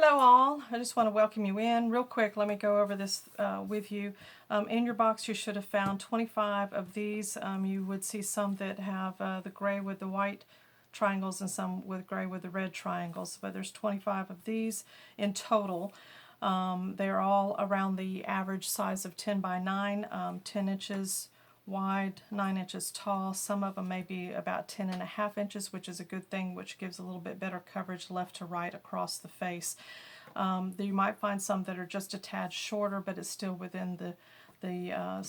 Hello all, I just want to welcome you in. Real quick, let me go over this with you. In your box you should have found 25 of these. You would see some that have the gray with the white triangles and some with gray with the red triangles, but there's 25 of these in total. They're all around the average size of 10 by 9, 10 inches wide, 9 inches tall. Some of them may be about 10.5 inches, which is a good thing, which gives a little bit better coverage left to right across the face. You might find some that are just a tad shorter, but it's still within the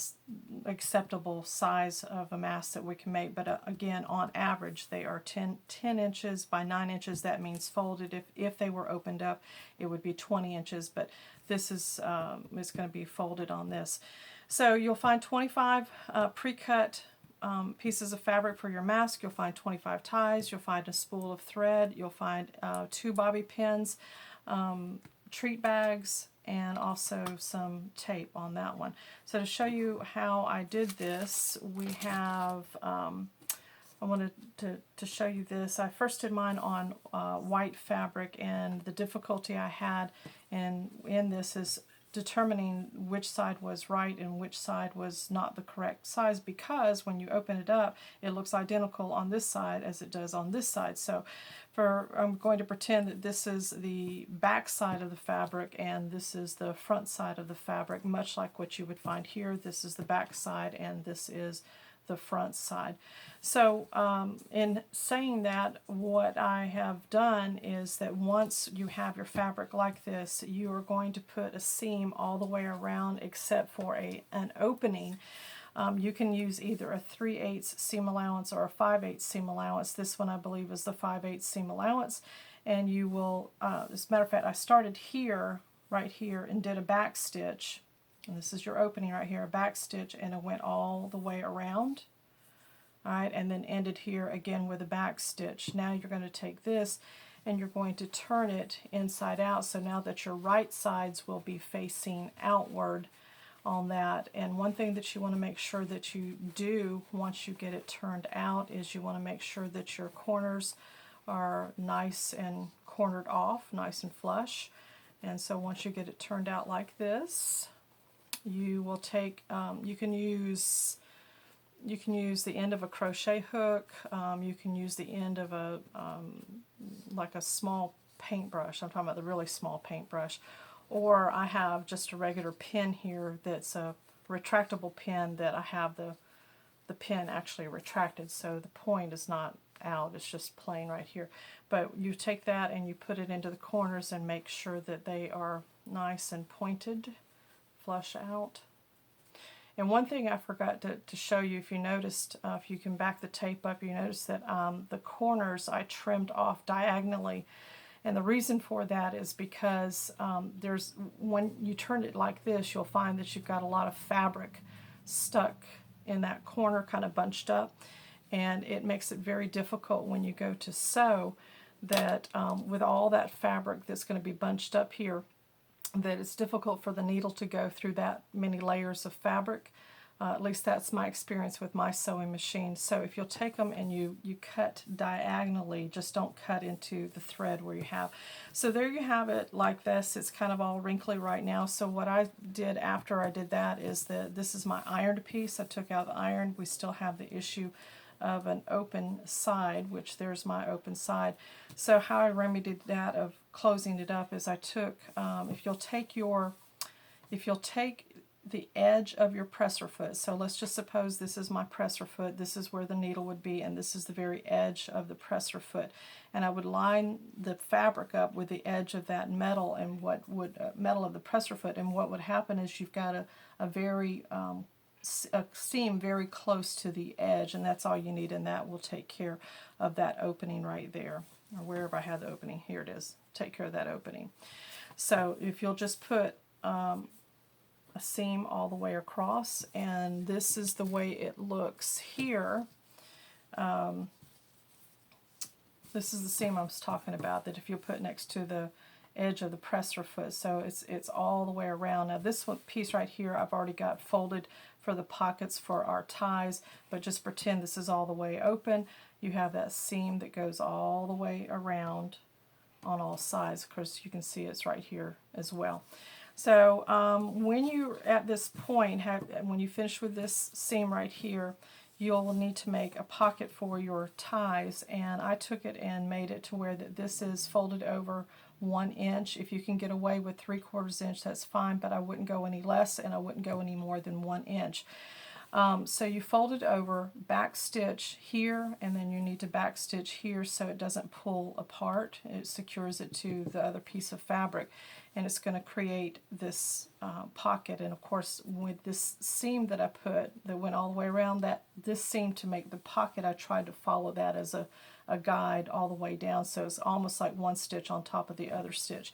acceptable size of a mask that we can make. But again, on average, they are 10 inches by 9 inches. That means folded. If they were opened up, it would be 20 inches, but this is going to be folded on this. So you'll find 25 pre-cut pieces of fabric for your mask. You'll find 25 ties. You'll find a spool of thread. You'll find 2 bobby pins, treat bags, and also some tape on that one. So to show you how I did this, we have, I wanted to show you this. I first did mine on white fabric, and the difficulty I had in this is determining which side was right and which side was not the correct size, because when you open it up it looks identical on this side as it does on this side. So I'm going to pretend that this is the back side of the fabric and this is the front side of the fabric, much like what you would find here. This is the back side and this is the front side. So in saying that, what I have done is that once you have your fabric like this, you are going to put a seam all the way around except for an opening. You can use either a 3/8 seam allowance or a 5/8 seam allowance. This one I believe is the 5/8 seam allowance. And you will, as a matter of fact, I started here, right here, and did a back stitch. And this is your opening right here, a back stitch, and it went all the way around. Alright, and then ended here again with a back stitch. Now you're going to take this and you're going to turn it inside out, so now that your right sides will be facing outward on that. And one thing that you want to make sure that you do once you get it turned out is you want to make sure that your corners are nice and cornered off, nice and flush. And so once you get it turned out like this, you will take, you can use the end of a crochet hook, you can use the end of a, like a small paintbrush. I'm talking about the really small paintbrush. Or I have just a regular pin here that's a retractable pin that I have the pin actually retracted, so the point is not out, it's just plain right here. But you take that and you put it into the corners and make sure that they are nice and pointed, flush out. And one thing I forgot to show you, if you noticed, if you can back the tape up, you notice that the corners I trimmed off diagonally. And the reason for that is because when you turn it like this, you'll find that you've got a lot of fabric stuck in that corner, kind of bunched up. And it makes it very difficult when you go to sew, that with all that fabric that's going to be bunched up here, that it's difficult for the needle to go through that many layers of fabric. At least that's my experience with my sewing machine. So if you'll take them and you cut diagonally, just don't cut into the thread where you have. So there you have it like this. It's kind of all wrinkly right now. So what I did after I did that is that this is my ironed piece. I took out the iron. We still have the issue of an open side, which there's my open side. So how I remedied that of closing it up is I took, if you'll take the edge of your presser foot, so let's just suppose this is my presser foot, this is where the needle would be, and this is the very edge of the presser foot, and I would line the fabric up with the edge of that metal and metal of the presser foot, and what would happen is you've got a seam very close to the edge, and that's all you need, and that will take care of that opening right there, or wherever I had the opening. Here it is. Take care of that opening. So if you'll just put a seam all the way across, and this is the way it looks here. This is the seam I was talking about, that if you put next to the edge of the presser foot, so it's all the way around. Now this one piece right here I've already got folded for the pockets for our ties, but just pretend this is all the way open. You have that seam that goes all the way around on all sides. Of course, you can see it's right here as well. So when you're at this point, when you finish with this seam right here, you'll need to make a pocket for your ties, and I took it and made it to where that this is folded over 1 inch. If you can get away with 3/4 inch, that's fine, but I wouldn't go any less and I wouldn't go any more than 1 inch. So you fold it over, back stitch here, and then you need to back stitch here so it doesn't pull apart. It secures it to the other piece of fabric, and it's going to create this pocket. And of course, with this seam that I put that went all the way around, this seam to make the pocket, I tried to follow that as a guide all the way down, so it's almost like one stitch on top of the other stitch.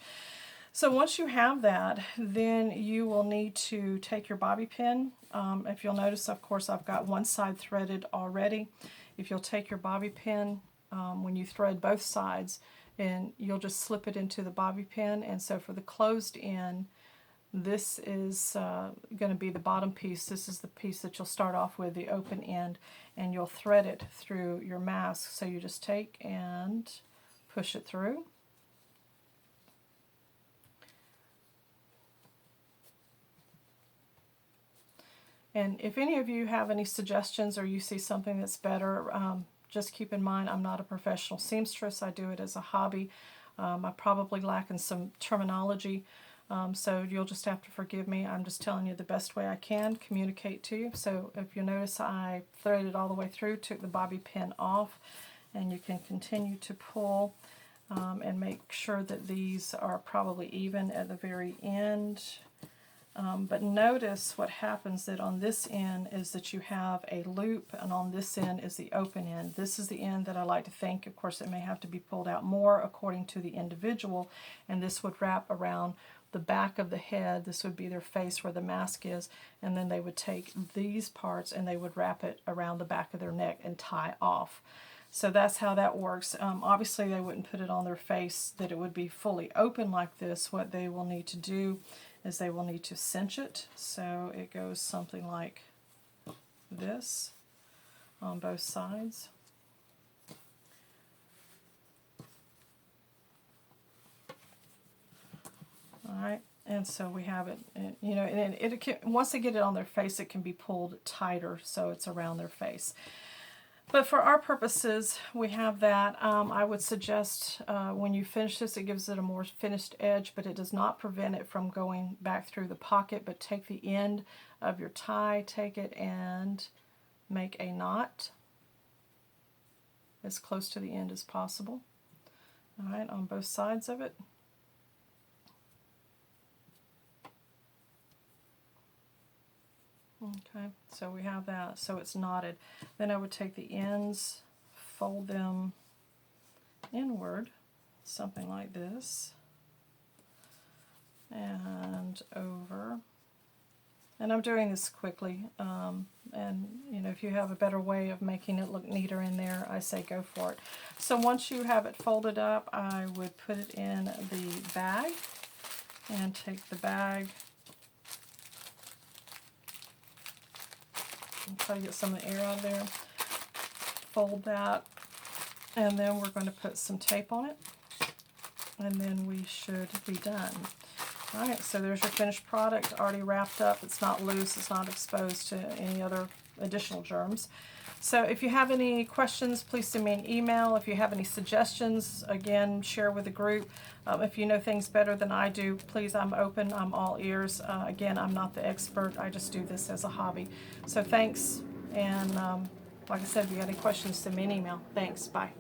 So once you have that, then you will need to take your bobby pin. If you'll notice, of course, I've got one side threaded already. If you'll take your bobby pin, when you thread both sides, and you'll just slip it into the bobby pin. And so for the closed end, this is going to be the bottom piece. This is the piece that you'll start off with, the open end, and you'll thread it through your mask. So you just take and push it through. And if any of you have any suggestions or you see something that's better, just keep in mind I'm not a professional seamstress. I do it as a hobby. I probably lack in some terminology, so you'll just have to forgive me. I'm just telling you the best way I can communicate to you. So if you notice, I threaded all the way through, took the bobby pin off, and you can continue to pull and make sure that these are probably even at the very end. But notice what happens that on this end is that you have a loop, and on this end is the open end. This is the end that I like to think. Of course, it may have to be pulled out more according to the individual, and this would wrap around the back of the head. This would be their face where the mask is, and then they would take these parts and they would wrap it around the back of their neck and tie off. So that's how that works. Obviously, they wouldn't put it on their face that it would be fully open like this. What they will need to do is they will need to cinch it. So it goes something like this on both sides. All right, and so we have it, and, you know, and it can, once they get it on their face, it can be pulled tighter so it's around their face. But for our purposes, we have that. I would suggest when you finish this, it gives it a more finished edge, but it does not prevent it from going back through the pocket. But take the end of your tie, take it and make a knot as close to the end as possible. All right, on both sides of it. Okay, so we have that, so it's knotted. Then I would take the ends, fold them inward, something like this, and over. And I'm doing this quickly, and you know, if you have a better way of making it look neater in there, I say go for it. So once you have it folded up, I would put it in the bag, and take the bag, try to get some of the air out of there, fold that, and then we're going to put some tape on it, and then we should be done. Alright, so there's your finished product, already wrapped up. It's not loose, it's not exposed to any other additional germs. So if you have any questions, please send me an email. If you have any suggestions, again, share with the group. If you know things better than I do, please, I'm open, I'm all ears. Again, I'm not the expert, I just do this as a hobby. So thanks, and like I said, if you have any questions, send me an email. Thanks, bye.